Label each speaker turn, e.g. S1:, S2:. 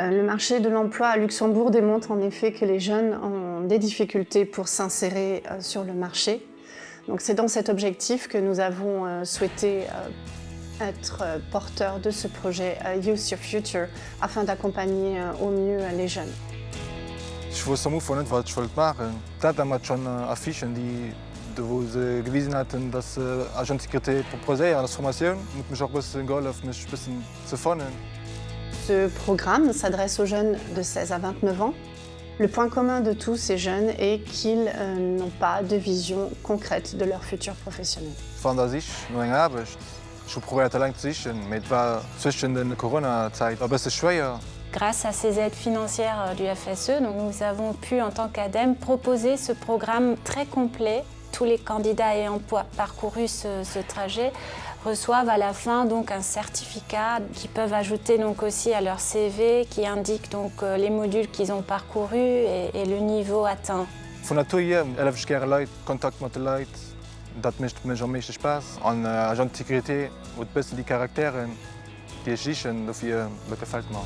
S1: Le marché de l'emploi à Luxembourg démontre en effet que les jeunes ont des difficultés pour s'insérer sur le marché. Donc c'est dans cet objectif que nous avons souhaité être porteurs de ce projet Youth Your Future afin d'accompagner au mieux les jeunes.
S2: Ich wusste am Anfang nicht, was ich machen wollte. Dann haben wir schon Affichen, wo sie gewiesen hatten, dass Agentsécurité proposait à la formation. Und mich auch ein bisschen geholfen, mich ein bisschen zu finden.
S1: Ce programme s'adresse aux jeunes de 16 à 29 ans. Le point commun de tous ces jeunes est qu'ils n'ont pas de vision concrète de leur futur professionnel.
S2: Von der Sicht nur eine Arbeit. Ich habe probiert, lange zu sichern. Es war zwischen der Corona-Zeit ein bisschen schwer.
S3: Grâce à ces aides financières du FSE, donc nous avons pu, en tant qu'ADEME, proposer ce programme très complet. Tous les candidats ayant parcouru ce trajet reçoivent à la fin donc un certificat qu'ils peuvent ajouter donc aussi à leur CV, qui indique donc les modules qu'ils ont parcourus et le niveau atteint.
S2: Von Natur her habe ich gerne Leute, Kontakt mit den Leuten. Das macht mir am meisten Spaß. An Agentsécurité und ein bisschen die Charaktere, die ich sichern, dafür gefällt mir.